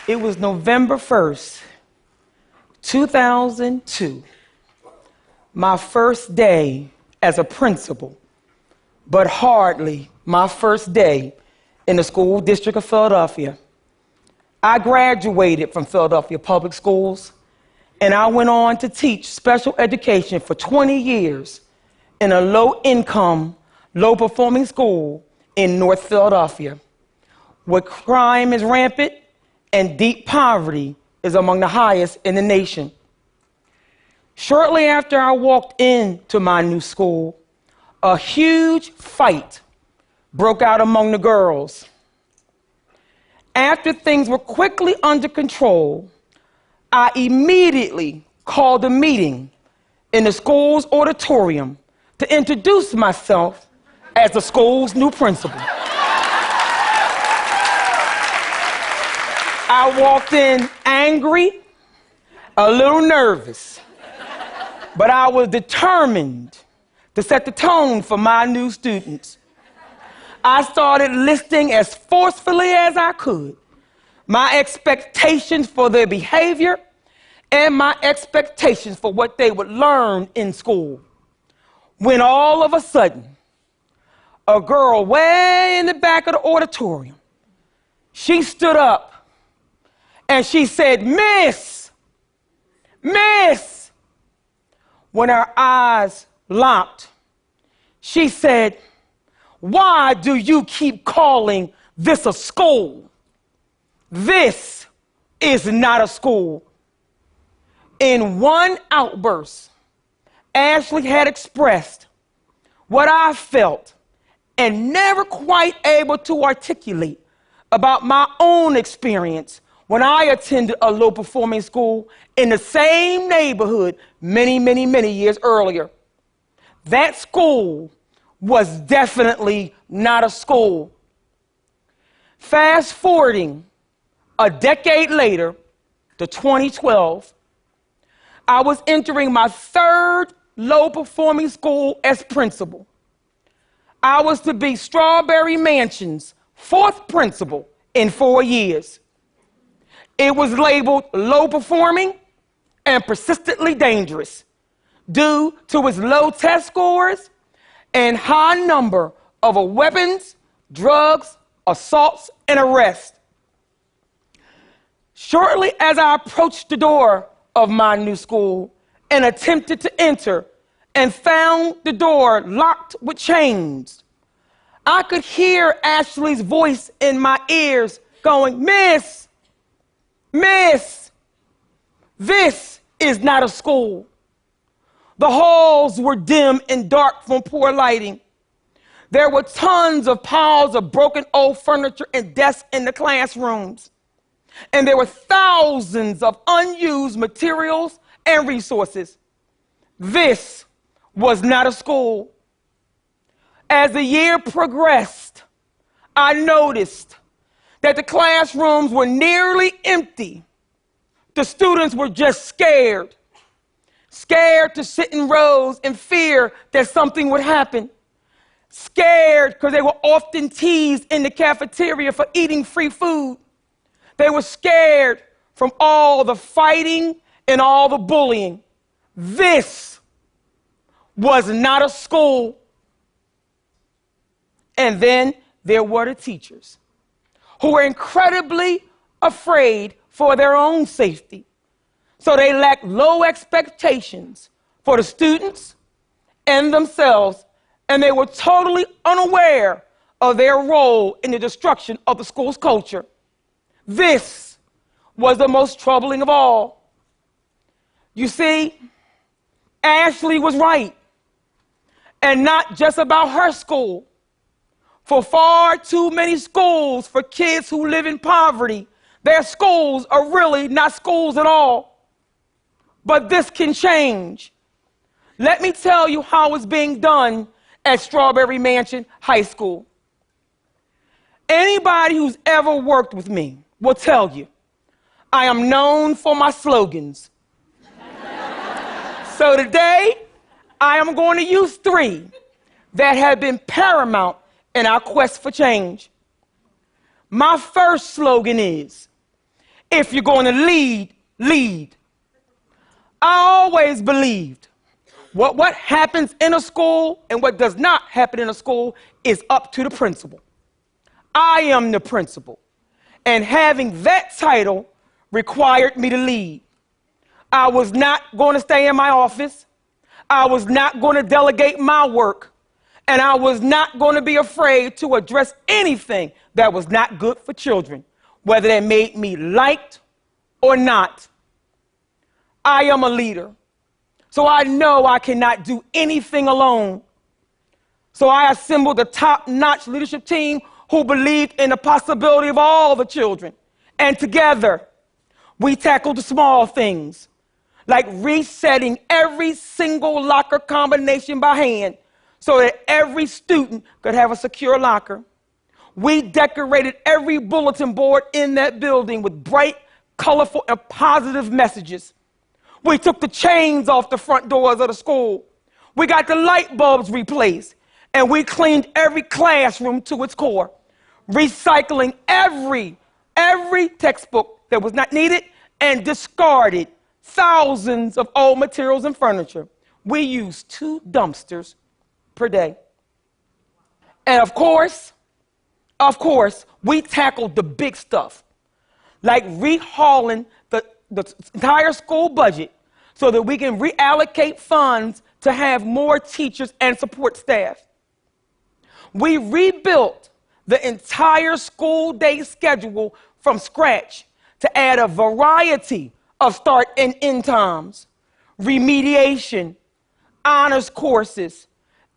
It was November 1st, 2002, my first day as a principal, but hardly my first day in the school district of Philadelphia. I graduated from Philadelphia Public Schools, and I went on to teach special education for 20 years in a low-income, low-performing school in North Philadelphia, where crime is rampant and deep poverty is among the highest in the nation. Shortly after I walked into my new school, a huge fight broke out among the girls. After things were quickly under control, I immediately called a meeting in the school's auditorium to introduce myself as the school's new principal. I walked in angry, a little nervous, but I was determined to set the tone for my new students. I started listing as forcefully as I could my expectations for their behavior and my expectations for what they would learn in school. When all of a sudden, a girl way in the back of the auditorium, she stood up and she said, "Miss, Miss." When her eyes locked, she said, "Why do you keep calling this a school? This is not a school." In one outburst, Ashley had expressed what I felt and never quite able to articulate about my own experience when I attended a low-performing school in the same neighborhood many years earlier. That school was definitely not a school. Fast forwarding a decade later to 2012, I was entering my third low-performing school as principal. I was to be Strawberry Mansion's fourth principal in 4 years. It was labeled low-performing and persistently dangerous due to its low test scores and high number of weapons, drugs, assaults, and arrests. Shortly as I approached the door of my new school and attempted to enter and found the door locked with chains, I could hear Ashley's voice in my ears going, "Miss, Miss, this is not a school." The halls were dim and dark from poor lighting. There were tons of piles of broken old furniture and desks in the classrooms. And there were thousands of unused materials and resources. This was not a school. As the year progressed, I noticed that the classrooms were nearly empty. The students were just scared to sit in rows in fear that something would happen, scared because they were often teased in the cafeteria for eating free food. They were scared from all the fighting and all the bullying. This was not a school. And then there were the teachers, who were incredibly afraid for their own safety. So they lacked low expectations for the students and themselves, and they were totally unaware of their role in the destruction of the school's culture. This was the most troubling of all. You see, Ashley was right, and not just about her school. For far too many schools for kids who live in poverty, their schools are really not schools at all. But this can change. Let me tell you how it's being done at Strawberry Mansion High School. Anybody who's ever worked with me will tell you I am known for my slogans. So today, I am going to use 3 that have been paramount in our quest for change. My first slogan is, If you're going to lead, lead. I always believed what happens in a school and what does not happen in a school is up to the principal. I am the principal, and having that title required me to lead. I was not going to stay in my office. I was not going to delegate my work, and I was not going to be afraid to address anything that was not good for children, whether that made me liked or not. I am a leader, so I know I cannot do anything alone. So I assembled a top-notch leadership team who believed in the possibility of all the children. And together, we tackled the small things, like resetting every single locker combination by hand so that every student could have a secure locker. We decorated every bulletin board in that building with bright, colorful, and positive messages. We took the chains off the front doors of the school. We got the light bulbs replaced, and we cleaned every classroom to its core, recycling every textbook that was not needed and discarded thousands of old materials and furniture. We used 2 dumpsters per day. And of course, we tackled the big stuff, like rehauling the entire school budget so that we can reallocate funds to have more teachers and support staff. We rebuilt the entire school day schedule from scratch to add a variety of start and end times, remediation, honors courses,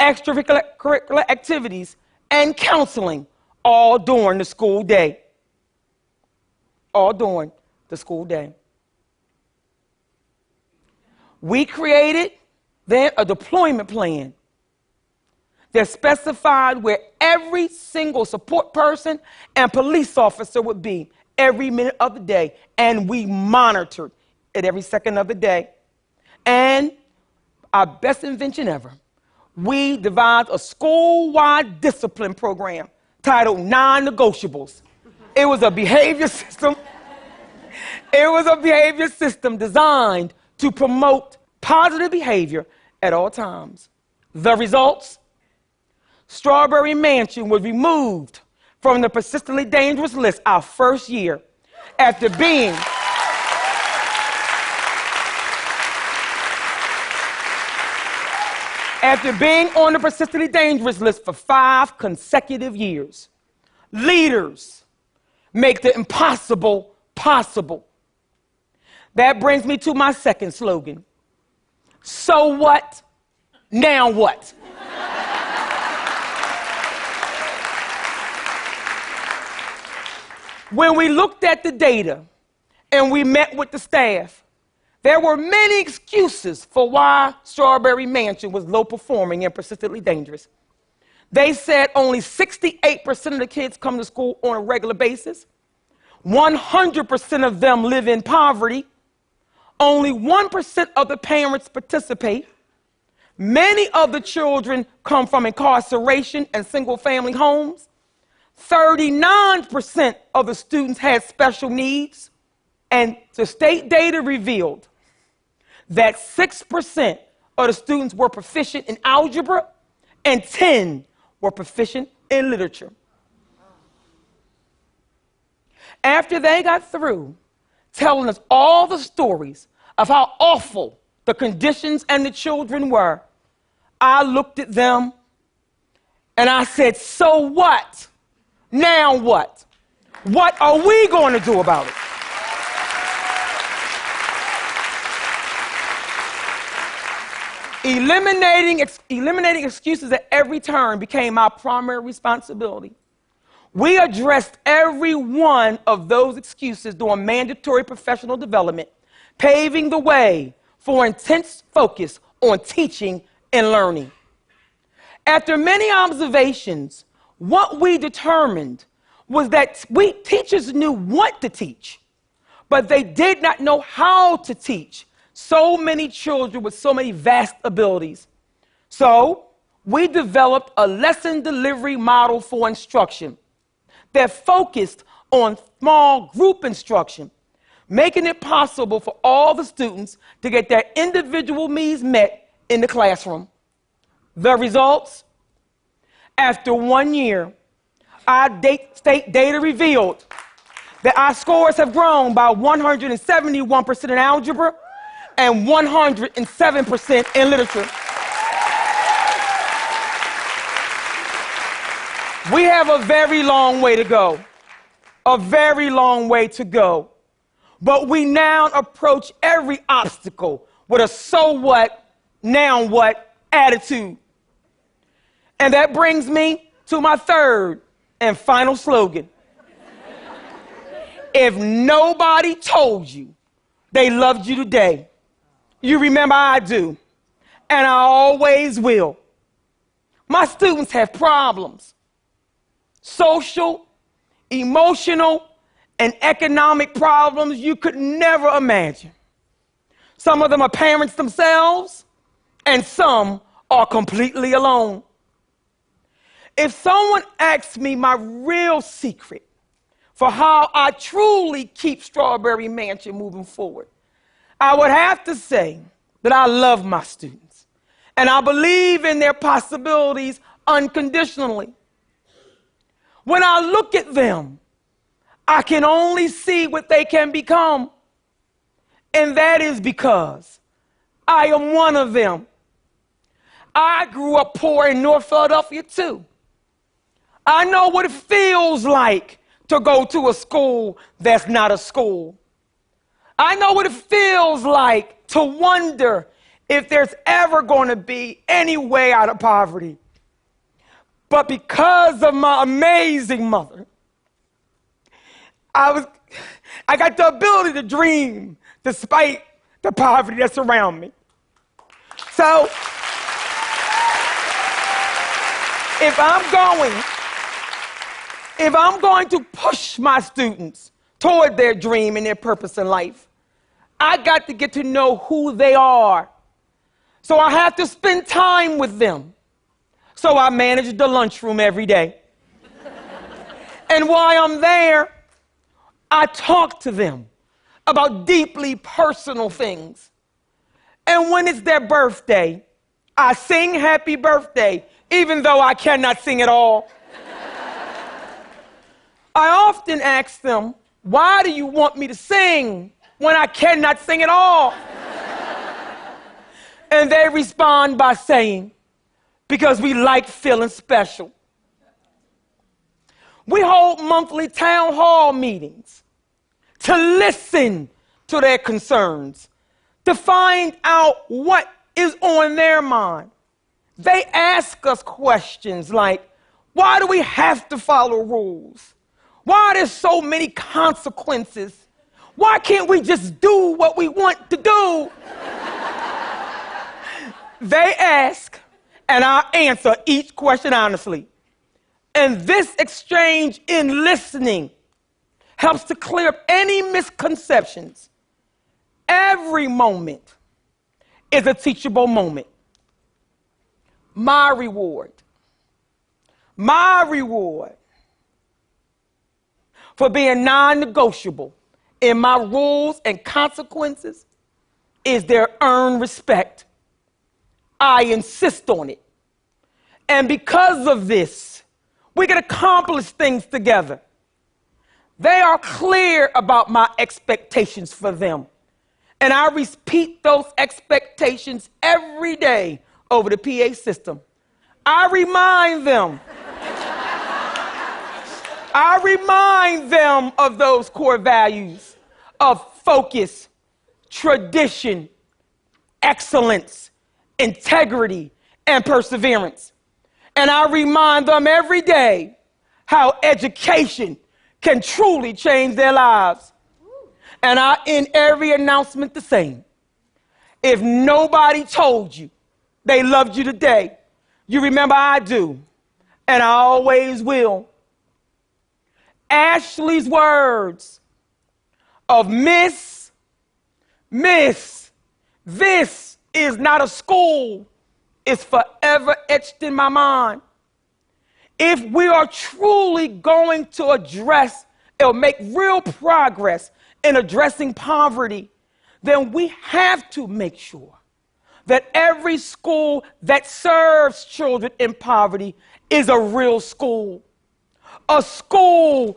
extracurricular activities, and counseling, all during the school day. All during the school day. We created then a deployment plan that specified where every single support person and police officer would be every minute of the day, and we monitored it every second of the day. And our best invention ever, we devised a school-wide discipline program titled Non-Negotiables. It was a behavior system. It was a behavior system designed to promote positive behavior at all times. The results? Strawberry Mansion was removed from the persistently dangerous list our first year after being on the persistently dangerous list for 5 consecutive years. Leaders make the impossible possible. That brings me to my second slogan. So what? Now what? When we looked at the data and we met with the staff, there were many excuses for why Strawberry Mansion was low performing and persistently dangerous. They said only 68% of the kids come to school on a regular basis. 100% of them live in poverty. Only 1% of the parents participate. Many of the children come from incarceration and single-family homes. 39% of the students had special needs. And the state data revealed that 6% of the students were proficient in algebra and 10 were proficient in literature. After they got through telling us all the stories of how awful the conditions and the children were, I looked at them and I said, so what? Now what? What are we going to do about it? Eliminating excuses at every turn became our primary responsibility. We addressed every one of those excuses during mandatory professional development, paving the way for intense focus on teaching and learning. After many observations, what we determined was that teachers knew what to teach, but they did not know how to teach so many children with so many vast abilities. So we developed a lesson delivery model for instruction that focused on small group instruction making it possible for all the students to get their individual needs met in the classroom. The results? After 1 year, our state data revealed that our scores have grown by 171% in algebra and 107% in literature. We have a very long way to go, a very long way to go. But we now approach every obstacle with a so what, now what attitude. And that brings me to my third and final slogan. If nobody told you they loved you today, you remember I do, and I always will. My students have problems, social, emotional, and economic problems you could never imagine. Some of them are parents themselves, and some are completely alone. If someone asks me my real secret for how I truly keep Strawberry Mansion moving forward, I would have to say that I love my students, and I believe in their possibilities unconditionally. When I look at them, I can only see what they can become. And that is because I am one of them. I grew up poor in North Philadelphia too. I know what it feels like to go to a school that's not a school. I know what it feels like to wonder if there's ever going to be any way out of poverty. But because of my amazing mother, I got the ability to dream despite the poverty that's around me. So, if I'm going to push my students toward their dream and their purpose in life, I got to get to know who they are. So I have to spend time with them. So I manage the lunchroom every day. And while I'm there, I talk to them about deeply personal things. And when it's their birthday, I sing happy birthday, even though I cannot sing at all. I often ask them, why do you want me to sing when I cannot sing at all? And they respond by saying, because we like feeling special. We hold monthly town hall meetings to listen to their concerns, to find out what is on their mind. They ask us questions like, why do we have to follow rules? Why are there so many consequences? Why can't we just do what we want to do? They ask, and I answer each question honestly. And this exchange in listening helps to clear up any misconceptions. Every moment is a teachable moment. My reward for being non-negotiable in my rules and consequences is their earned respect. I insist on it. And because of this, we can accomplish things together. They are clear about my expectations for them. And I repeat those expectations every day over the PA system. I remind them of those core values of focus, tradition, excellence, integrity, and perseverance. And I remind them every day how education can truly change their lives. And I end every announcement the same. If nobody told you they loved you today, you remember I do, and I always will. Ashley's words of Miss, this is not a school, is forever etched in my mind. If we are truly going to address or make real progress in addressing poverty, then we have to make sure that every school that serves children in poverty is a real school. A school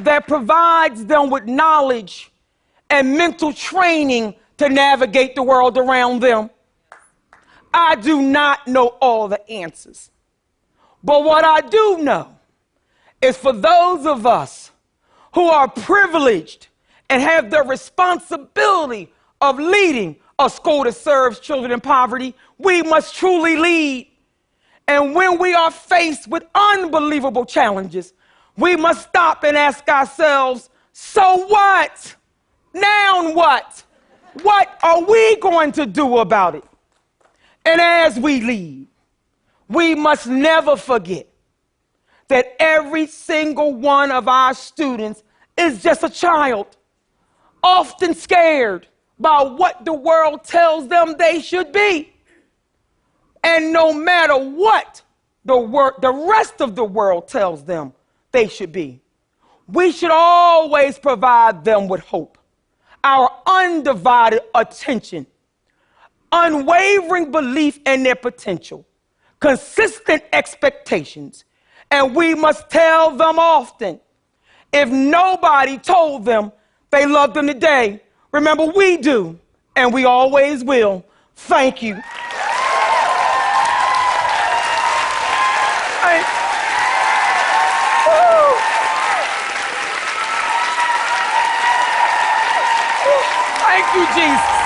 that provides them with knowledge and mental training to navigate the world around them. I do not know all the answers, but what I do know is for those of us who are privileged and have the responsibility of leading a school that serves children in poverty, we must truly lead. And when we are faced with unbelievable challenges, we must stop and ask ourselves, so what? Now what? What are we going to do about it? And as we lead, we must never forget that every single one of our students is just a child, often scared by what the world tells them they should be. And no matter what the rest of the world tells them they should be, we should always provide them with hope, our undivided attention, unwavering belief in their potential, consistent expectations. And we must tell them often, if nobody told them they loved them today, remember we do, and we always will. Thank you. Thank you, Jesus.